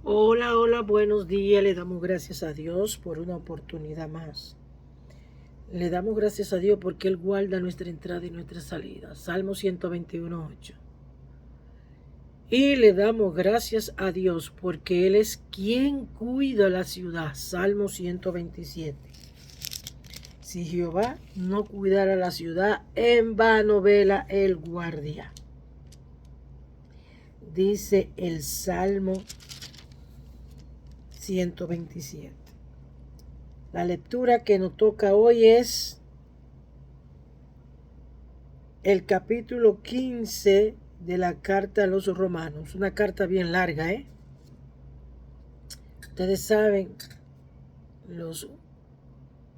Hola, hola, buenos días. Le damos gracias a Dios por una oportunidad más. Le damos gracias a Dios porque Él guarda nuestra entrada y nuestra salida. Salmo 121:8. Y le damos gracias a Dios porque Él es quien cuida la ciudad. Salmo 127. Si Jehová no cuidara la ciudad, en vano vela el guardia. Dice el Salmo 127. La lectura que nos toca hoy es el capítulo 15 de la carta a los romanos. Una carta bien larga, ¿eh? Ustedes saben, los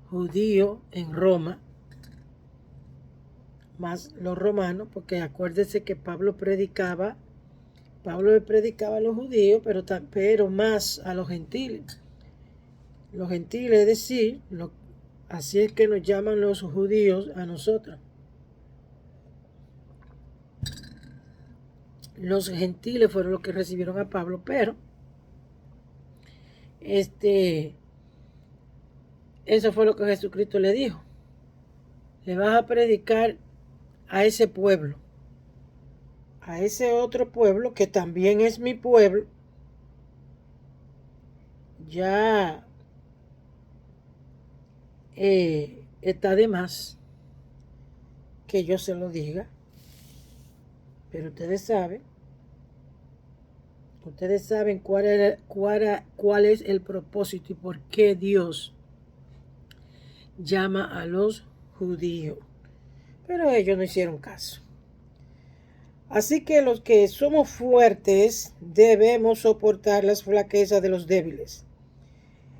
judíos en Roma, más los romanos, porque acuérdense que Pablo le predicaba a los judíos, pero más a los gentiles. Los gentiles, es decir, así es que nos llaman los judíos a nosotros. Los gentiles fueron los que recibieron a Pablo, pero eso fue lo que Jesucristo le dijo. Le vas a predicar a ese pueblo, a ese otro pueblo que también es mi pueblo. Ya está de más que yo se lo diga, pero ustedes saben cuál es el propósito y por qué Dios llama a los judíos. Pero ellos no hicieron caso. Así que los que somos fuertes debemos soportar las flaquezas de los débiles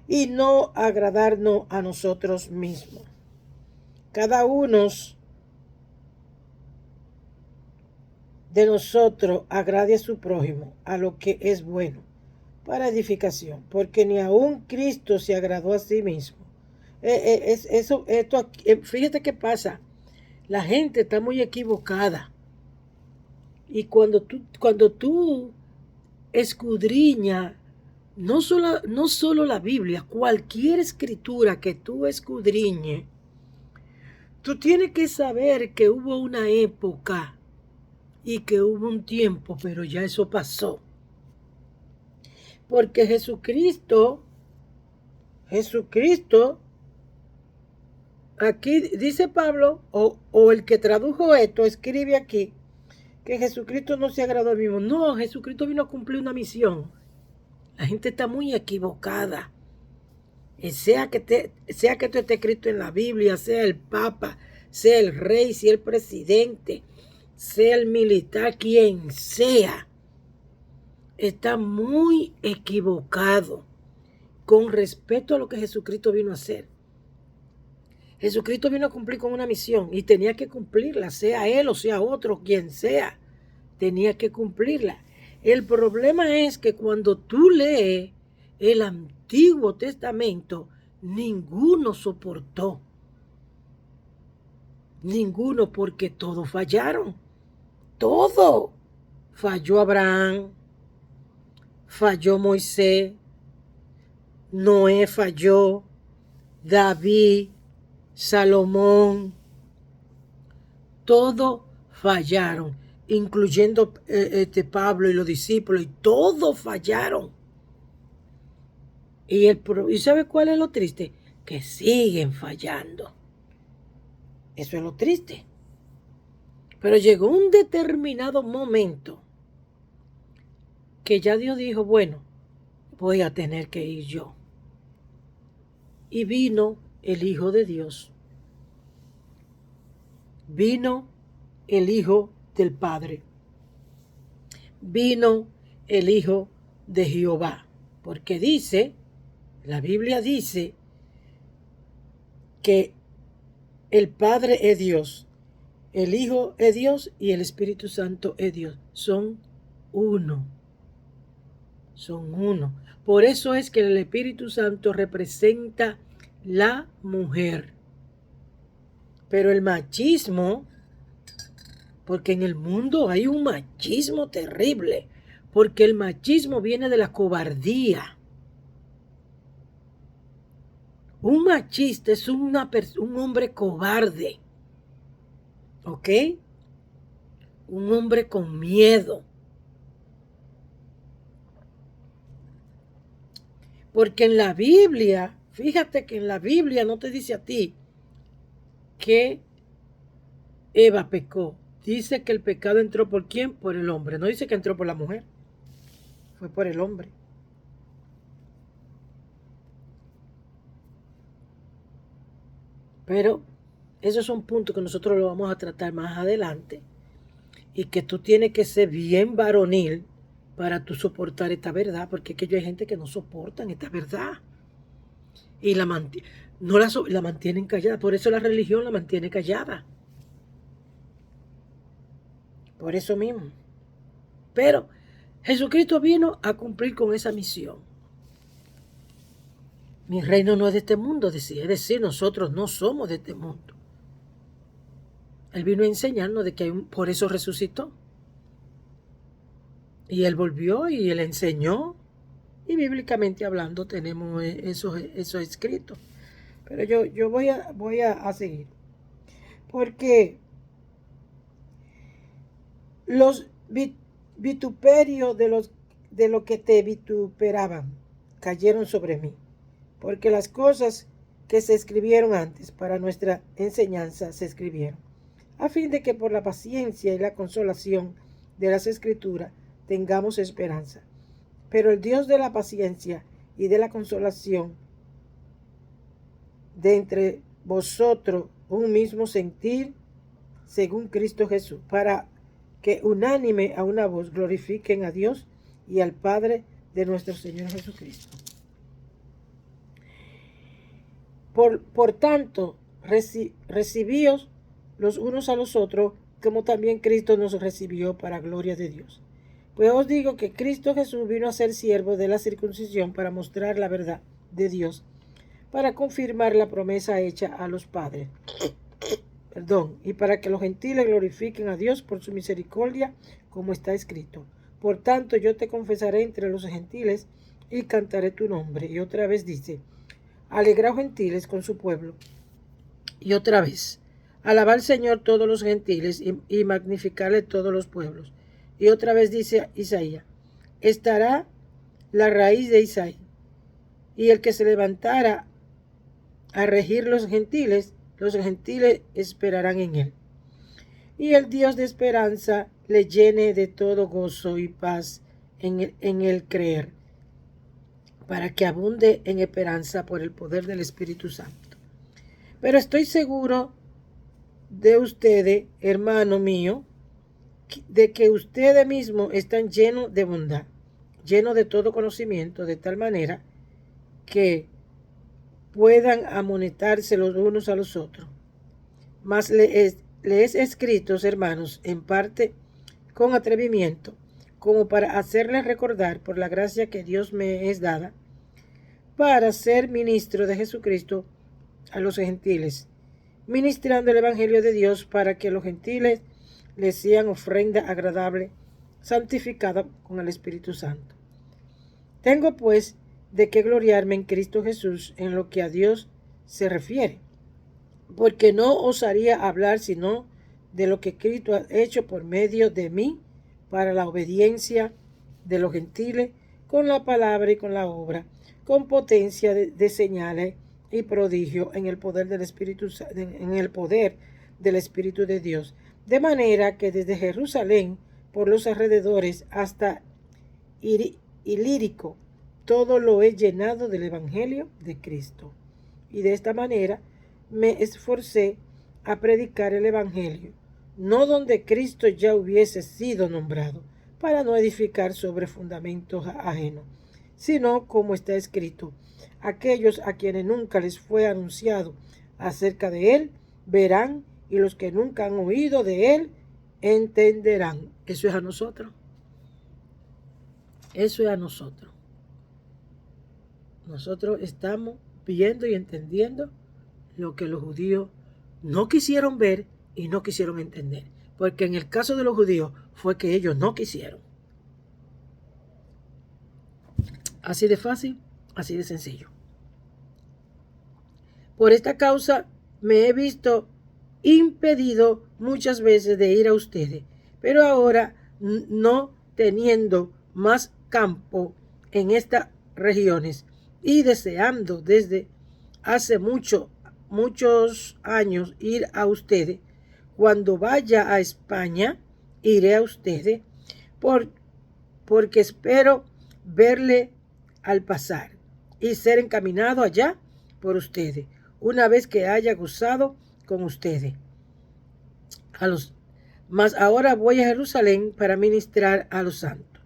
y no agradarnos a nosotros mismos. Cada uno de nosotros agrade a su prójimo a lo que es bueno para edificación, porque ni aun Cristo se agradó a sí mismo. Fíjate qué pasa. La gente está muy equivocada. Y cuando tú escudriña no solo la Biblia, cualquier escritura que tú escudriñe, tú tienes que saber que hubo una época y que hubo un tiempo, pero ya eso pasó. Porque Jesucristo, aquí dice Pablo, o el que tradujo esto, escribe aquí, que Jesucristo no se agradó al mismo. No, Jesucristo vino a cumplir una misión. La gente está muy equivocada. Sea que esto esté escrito en la Biblia, sea el Papa, sea el rey, sea el presidente, sea el militar, quien sea, está muy equivocado con respecto a lo que Jesucristo vino a hacer. Jesucristo vino a cumplir con una misión y tenía que cumplirla, sea él o sea otro, quien sea, tenía que cumplirla. El problema es que cuando tú lees el Antiguo Testamento, ninguno soportó. Ninguno, porque todos fallaron. Todo. Falló Abraham, falló Moisés, Noé falló, David, Salomón, todos fallaron, incluyendo Pablo y los discípulos, y todos fallaron. ¿Y sabe cuál es lo triste? Que siguen fallando. Eso es lo triste. Pero llegó un determinado momento que ya Dios dijo, bueno, voy a tener que ir yo. Y vino el Hijo de Dios. Vino el Hijo del Padre. Vino el Hijo de Jehová. Porque la Biblia dice que el Padre es Dios, el Hijo es Dios y el Espíritu Santo es Dios. Son uno. Son uno. Por eso es que el Espíritu Santo representa la mujer. Pero el machismo, porque en el mundo hay un machismo terrible, porque el machismo viene de la cobardía. Un machista es un hombre cobarde, ¿ok? Un hombre con miedo. Porque en la Biblia, fíjate que en la Biblia no te dice a ti que Eva pecó. Dice que el pecado entró ¿por quién? Por el hombre. No dice que entró por la mujer. Fue por el hombre. Pero esos son puntos que nosotros lo vamos a tratar más adelante. Y que tú tienes que ser bien varonil para tú soportar esta verdad. Porque es que hay gente que no soportan esta verdad. Y la mantienen callada. Por eso la religión la mantiene callada. Por eso mismo. Pero Jesucristo vino a cumplir con esa misión. Mi reino no es de este mundo, decía. Es decir, nosotros no somos de este mundo. Él vino a enseñarnos de que por eso resucitó. Y Él volvió y Él enseñó. Y bíblicamente hablando tenemos eso escrito. Pero yo voy a seguir. Porque los vituperios de lo que te vituperaban cayeron sobre mí. Porque las cosas que se escribieron antes para nuestra enseñanza se escribieron, a fin de que por la paciencia y la consolación de las Escrituras tengamos esperanza. Pero el Dios de la paciencia y de la consolación de entre vosotros un mismo sentir según Cristo Jesús, para que unánime a una voz glorifiquen a Dios y al Padre de nuestro Señor Jesucristo. Por tanto, recibíos los unos a los otros, como también Cristo nos recibió para gloria de Dios. Pues os digo que Cristo Jesús vino a ser siervo de la circuncisión para mostrar la verdad de Dios, para confirmar la promesa hecha a los padres. Y para que los gentiles glorifiquen a Dios por su misericordia, como está escrito. Por tanto, yo te confesaré entre los gentiles y cantaré tu nombre. Y otra vez dice, alegraos gentiles con su pueblo. Y otra vez, alabad al Señor todos los gentiles y magnificarle todos los pueblos. Y otra vez dice Isaías, estará la raíz de Isaí, y el que se levantara a regir los gentiles esperarán en él. Y el Dios de esperanza le llene de todo gozo y paz en el creer, para que abunde en esperanza por el poder del Espíritu Santo. Pero estoy seguro de ustedes, hermano mío, de que ustedes mismos están llenos de bondad, llenos de todo conocimiento, de tal manera que puedan amonestarse los unos a los otros. Mas les escrito, hermanos, en parte con atrevimiento, como para hacerles recordar por la gracia que Dios me es dada, para ser ministro de Jesucristo a los gentiles, ministrando el Evangelio de Dios para que los gentiles les sean ofrenda agradable, santificada con el Espíritu Santo. Tengo pues de qué gloriarme en Cristo Jesús en lo que a Dios se refiere, porque no osaría hablar sino de lo que Cristo ha hecho por medio de mí para la obediencia de los gentiles, con la palabra y con la obra, con potencia de señales y prodigio en el poder del Espíritu de Dios, de manera que desde Jerusalén por los alrededores hasta Ilírico todo lo he llenado del Evangelio de Cristo. Y de esta manera me esforcé a predicar el Evangelio, no donde Cristo ya hubiese sido nombrado, para no edificar sobre fundamentos ajenos, sino como está escrito, aquellos a quienes nunca les fue anunciado acerca de él, verán, y los que nunca han oído de él, entenderán. Eso es a nosotros. Eso es a nosotros. Nosotros estamos viendo y entendiendo lo que los judíos no quisieron ver y no quisieron entender. Porque en el caso de los judíos fue que ellos no quisieron. Así de fácil, así de sencillo. Por esta causa me he visto impedido muchas veces de ir a ustedes, pero ahora no teniendo más campo en estas regiones y deseando desde hace muchos años ir a ustedes, cuando vaya a España iré a ustedes porque espero verle al pasar y ser encaminado allá por ustedes, una vez que haya gozado con ustedes. Mas ahora voy a Jerusalén para ministrar a los santos,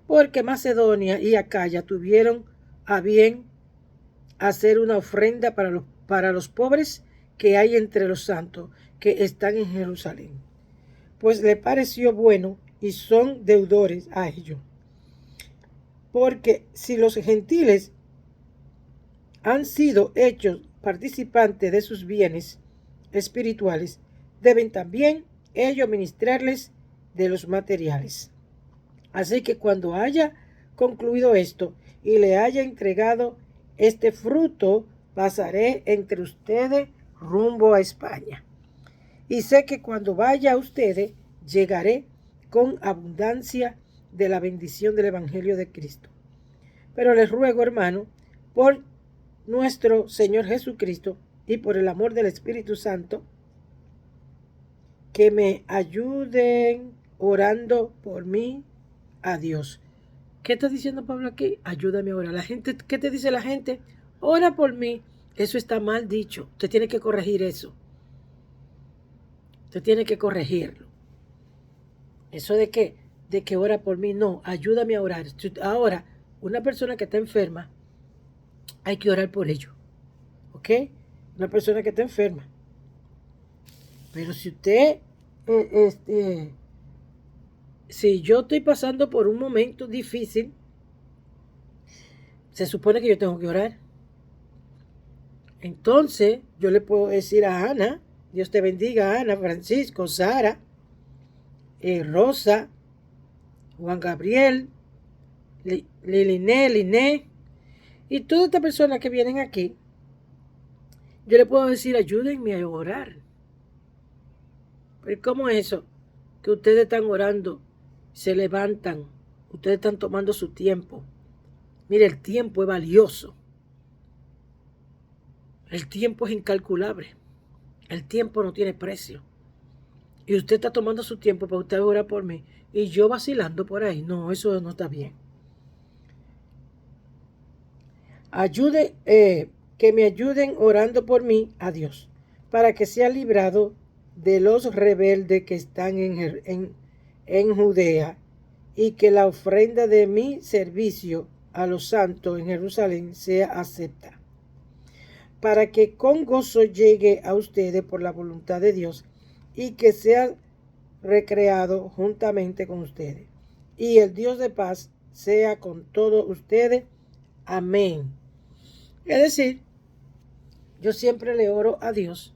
porque Macedonia y Acaya tuvieron a bien hacer una ofrenda para los pobres que hay entre los santos que están en Jerusalén, pues le pareció bueno y son deudores a ellos. Porque si los gentiles han sido hechos participantes de sus bienes espirituales, deben también ellos ministrarles de los materiales. Así que cuando haya concluido esto y le haya entregado este fruto, pasaré entre ustedes rumbo a España. Y sé que cuando vaya a ustedes, llegaré con abundancia de la bendición del Evangelio de Cristo. Pero les ruego, hermano, por nuestro Señor Jesucristo y por el amor del Espíritu Santo, que me ayuden orando por mí a Dios. ¿Qué está diciendo Pablo aquí? Ayúdame a orar. La gente, ¿qué te dice la gente? Ora por mí. Eso está mal dicho. Usted tiene que corregir eso. Usted tiene que corregirlo. Eso de que ora por mí, no, ayúdame a orar. Ahora, una persona que está enferma, hay que orar por ello. ¿Ok? Una persona que está enferma. Pero si usted, si yo estoy pasando por un momento difícil, se supone que yo tengo que orar. Entonces, yo le puedo decir a Ana, Dios te bendiga, Ana, Francisco, Sara, Rosa, Juan Gabriel, Liné, y todas estas personas que vienen aquí, yo le puedo decir, ayúdenme a orar. Pero ¿cómo es eso? Que ustedes están orando, se levantan, ustedes están tomando su tiempo. Mire, el tiempo es valioso. El tiempo es incalculable. El tiempo no tiene precio. Y usted está tomando su tiempo para usted orar por mí. Y yo vacilando por ahí. No, eso no está bien. Que me ayuden orando por mí a Dios, para que sea librado de los rebeldes que están en Judea, y que la ofrenda de mi servicio a los santos en Jerusalén sea acepta, para que con gozo llegue a ustedes por la voluntad de Dios, y que sea recreado juntamente con ustedes. Y el Dios de paz sea con todos ustedes. Amén. Es decir, yo siempre le oro a Dios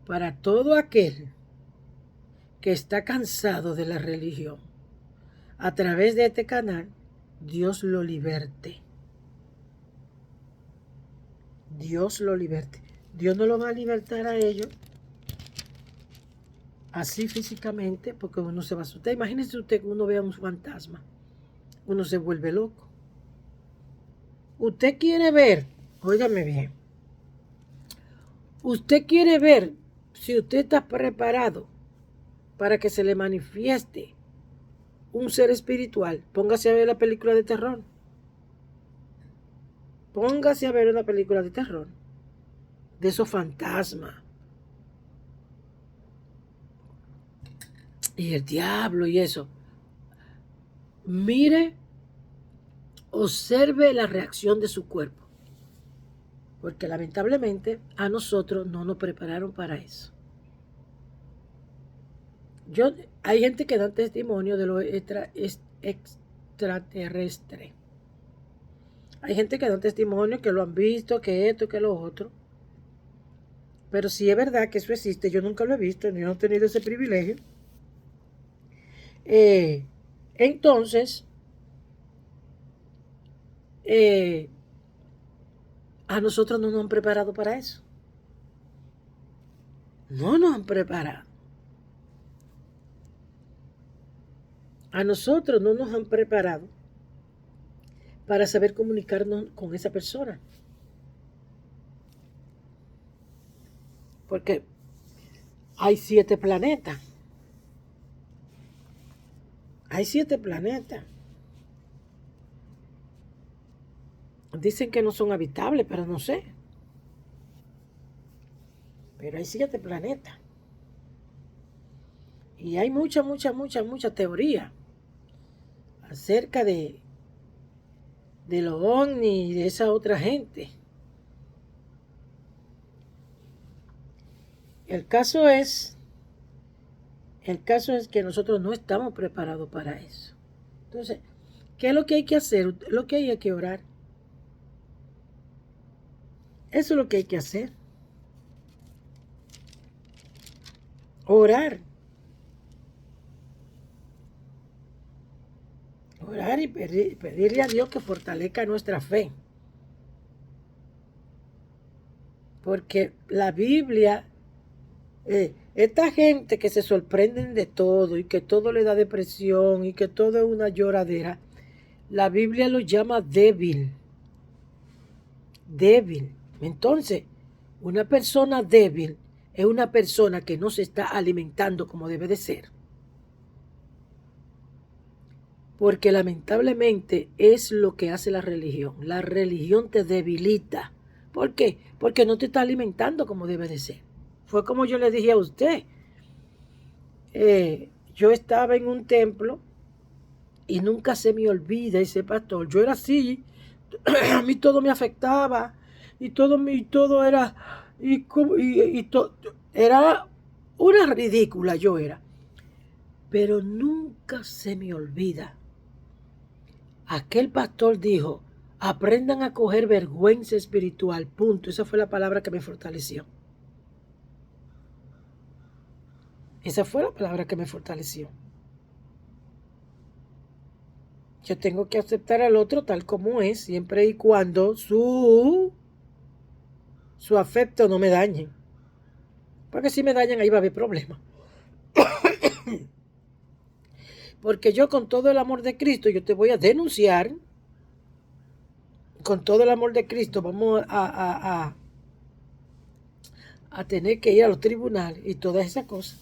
para todo aquel que está cansado de la religión. A través de este canal, Dios lo liberte. Dios lo liberte. Dios no lo va a libertar a ellos así físicamente, porque uno se va a asustar. Imagínese usted que uno vea un fantasma. Uno se vuelve loco. Usted quiere ver, óigame bien, usted quiere ver si usted está preparado para que se le manifieste un ser espiritual. Póngase a ver la película de terror. Póngase a ver una película de terror. De esos fantasmas. Y el diablo y eso. Mire, observe la reacción de su cuerpo. Porque lamentablemente a nosotros no nos prepararon para eso. Hay gente que da testimonio de lo extraterrestre. Hay gente que da testimonio que lo han visto, que esto, que lo otro. Pero si es verdad que eso existe, yo nunca lo he visto, ni no he tenido ese privilegio. Entonces, eh, a nosotros no nos han preparado para eso. No nos han preparado. A nosotros no nos han preparado para saber comunicarnos con esa persona. Porque hay 7 planetas. Hay 7 planetas. Dicen que no son habitables, pero no sé. Pero hay 7 planetas. Y hay mucha teoría acerca de los ovnis y de esa otra gente. El caso es que nosotros no estamos preparados para eso. Entonces, ¿qué es lo que hay que hacer? Lo que hay que orar. Eso es lo que hay que hacer. Orar. Orar y pedirle a Dios que fortalezca nuestra fe. Porque la Biblia, esta gente que se sorprenden de todo y que todo le da depresión y que todo es una lloradera, la Biblia lo llama débil. Débil. Entonces, una persona débil es una persona que no se está alimentando como debe de ser. Porque lamentablemente es lo que hace la religión. La religión te debilita. ¿Por qué? Porque no te está alimentando como debe de ser. Fue como yo le dije a usted. Yo estaba en un templo y nunca se me olvida ese pastor. Yo era así. A mí todo me afectaba. Y todo era... era una ridícula yo era. Pero nunca se me olvida. Aquel pastor dijo, aprendan a coger vergüenza espiritual, punto. Esa fue la palabra que me fortaleció. Esa fue la palabra que me fortaleció. Yo tengo que aceptar al otro tal como es, siempre y cuando su afecto no me dañe. Porque si me dañan, ahí va a haber problemas. Porque yo con todo el amor de Cristo, yo te voy a denunciar. Con todo el amor de Cristo vamos a tener que ir a los tribunales y todas esas cosas.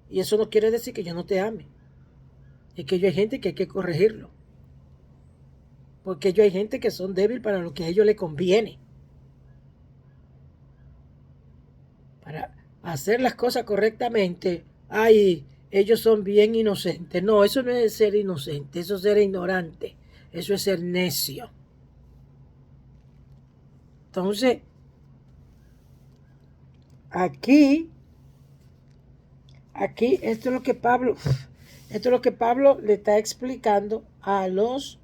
Y eso no quiere decir que yo no te ame. Es que yo hay gente que hay que corregirlo. Porque yo hay gente que son débiles para lo que a ellos les conviene. Para hacer las cosas correctamente, ay, ellos son bien inocentes. No, eso no es ser inocente, eso es ser ignorante, eso es ser necio. Entonces, aquí, esto es lo que Pablo le está explicando a los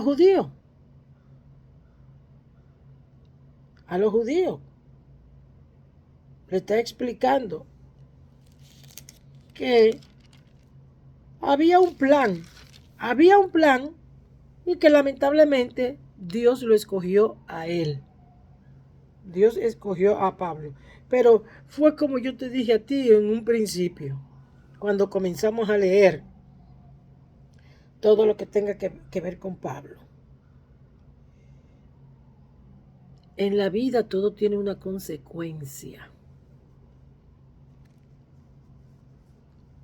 judíos. A los judíos. Le está explicando que había un plan y que lamentablemente Dios lo escogió a él. Dios escogió a Pablo. Pero fue como yo te dije a ti en un principio, cuando comenzamos a leer todo lo que tenga que ver con Pablo. En la vida todo tiene una consecuencia.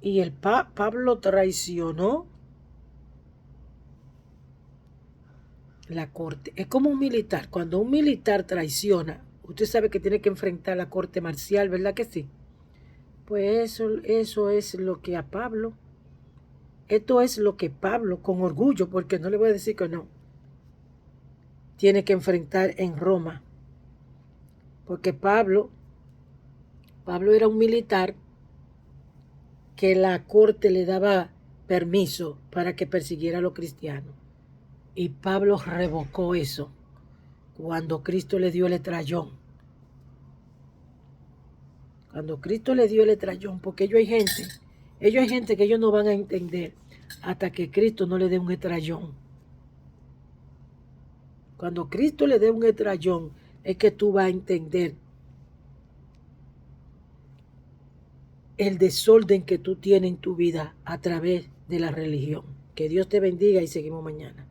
Y el Pablo traicionó la corte. Es como un militar. Cuando un militar traiciona, usted sabe que tiene que enfrentar la corte marcial, ¿verdad que sí? Pues eso es lo que a Pablo, esto es lo que Pablo, con orgullo, porque no le voy a decir que no, tiene que enfrentar en Roma. Porque Pablo era un militar que la corte le daba permiso para que persiguiera a los cristianos. Y Pablo revocó eso cuando Cristo le dio el estrellón. Cuando Cristo le dio el estrellón, porque ellos hay gente que ellos no van a entender. hasta que Cristo no le dé un estrellón. Cuando Cristo le dé un estrellón, es que tú vas a entender el desorden que tú tienes en tu vida a través de la religión. Que Dios te bendiga y seguimos mañana.